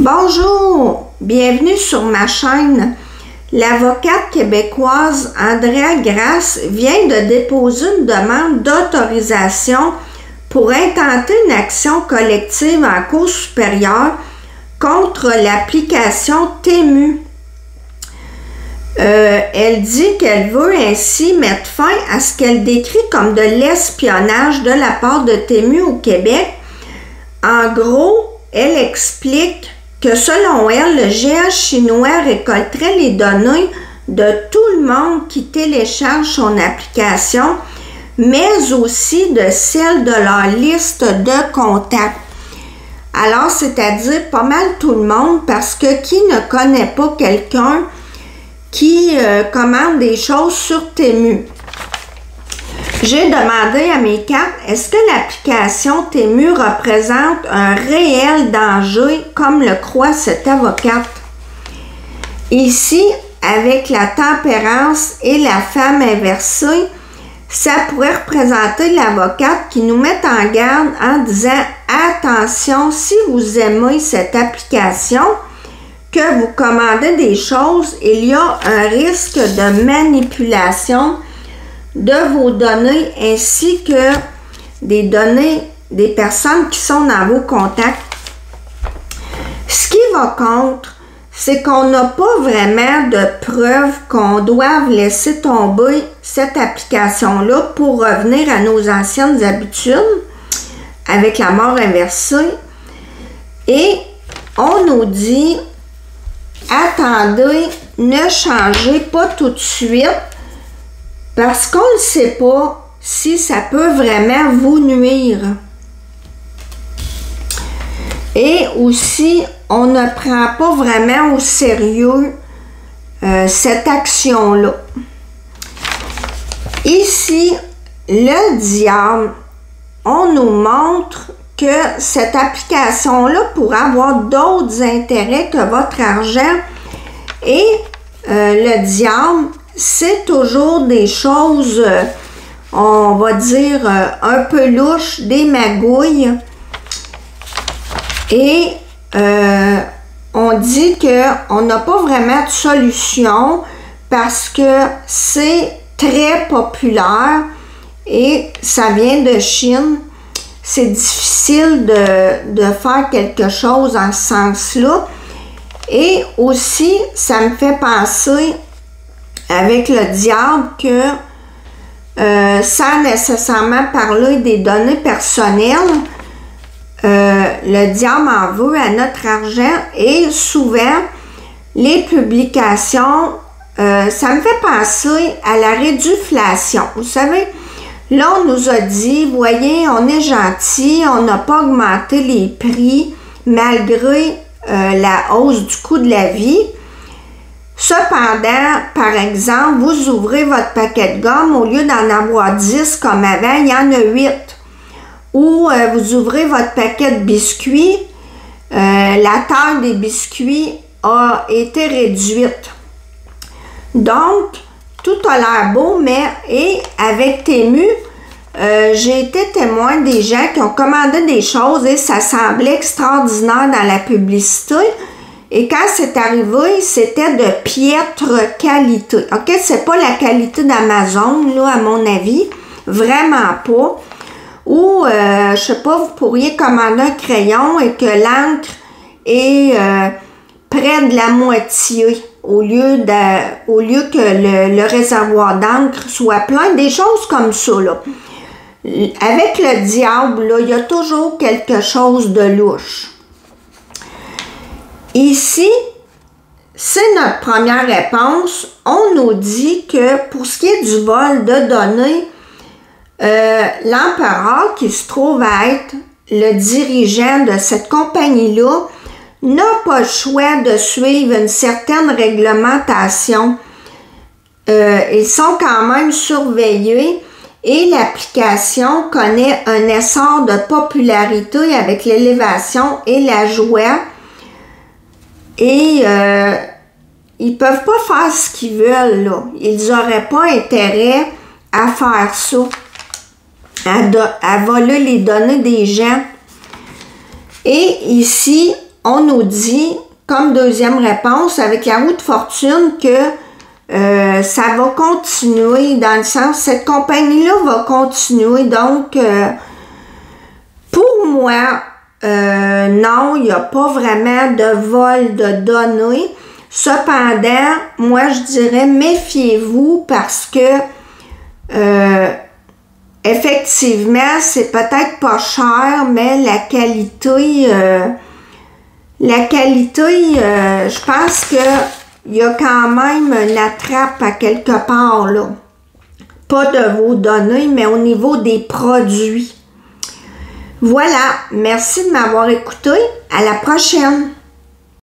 Bonjour, bienvenue sur ma chaîne. L'avocate québécoise Andrea Grasse vient de déposer une demande d'autorisation pour intenter une action collective en Cour supérieure contre l'application Temu. Elle dit qu'elle veut ainsi mettre fin à ce qu'elle décrit comme de l'espionnage de la part de Temu au Québec. En gros, elle explique que selon elle, le géant chinois récolterait les données de tout le monde qui télécharge son application, mais aussi de celles de leur liste de contacts. Alors, c'est-à-dire pas mal tout le monde, parce que qui ne connaît pas quelqu'un qui commande des choses sur Temu? J'ai demandé à mes cartes, est-ce que l'application Temu représente un réel danger, comme le croit cette avocate? Ici, avec la tempérance et la femme inversée, ça pourrait représenter l'avocate qui nous met en garde en disant « Attention, si vous aimez cette application, que vous commandez des choses, il y a un risque de manipulation de vos données ainsi que des données des personnes qui sont dans vos contacts. » Ce qui va contre, c'est qu'on n'a pas vraiment de preuves qu'on doive laisser tomber cette application-là pour revenir à nos anciennes habitudes avec la mort inversée. Et on nous dit « Attendez, ne changez pas tout de suite parce qu'on ne sait pas si ça peut vraiment vous nuire. » Et aussi, on ne prend pas vraiment au sérieux cette action-là. Ici, le diable, on nous montre que cette application-là pourrait avoir d'autres intérêts que votre argent. Et le diable, c'est toujours des choses, on va dire, un peu louches, des magouilles. Et on dit qu'on n'a pas vraiment de solution parce que c'est très populaire et ça vient de Chine. C'est difficile de faire quelque chose en ce sens-là. Et aussi, ça me fait penser avec le diable que sans nécessairement parler des données personnelles, le diable en veut à notre argent et souvent les publications, ça me fait penser à la réduflation. Vous savez, là on nous a dit, voyez, on est gentil, on n'a pas augmenté les prix malgré la hausse du coût de la vie. Cependant, par exemple, vous ouvrez votre paquet de gomme, au lieu d'en avoir 10 comme avant, il y en a 8. Ou vous ouvrez votre paquet de biscuits, la taille des biscuits a été réduite. Donc, tout a l'air beau, mais avec Temu, j'ai été témoin des gens qui ont commandé des choses et ça semblait extraordinaire dans la publicité. Et quand c'est arrivé, c'était de piètre qualité. OK? C'est pas la qualité d'Amazon, là, à mon avis. Vraiment pas. Ou, je sais pas, vous pourriez commander un crayon et que l'encre est près de la moitié au lieu que le réservoir d'encre soit plein. Des choses comme ça, là. Avec le diable, là, il y a toujours quelque chose de louche. Ici, c'est notre première réponse. On nous dit que pour ce qui est du vol de données, l'empereur, qui se trouve à être le dirigeant de cette compagnie-là, n'a pas le choix de suivre une certaine réglementation. Ils sont quand même surveillés et l'application connaît un essor de popularité avec l'élévation et la joie. Et ils ne peuvent pas faire ce qu'ils veulent, là. Ils n'auraient pas intérêt à faire ça, à voler les données des gens. Et ici, on nous dit, comme deuxième réponse, avec la roue de fortune, que ça va continuer, dans le sens, cette compagnie-là va continuer. Donc, pour moi, non, il n'y a pas vraiment de vol de données. Cependant, moi, je dirais, méfiez-vous parce que, effectivement, c'est peut-être pas cher, mais la qualité, je pense qu'il y a quand même une attrape à quelque part, là. Pas de vos données, mais au niveau des produits. Voilà, merci de m'avoir écouté. À la prochaine!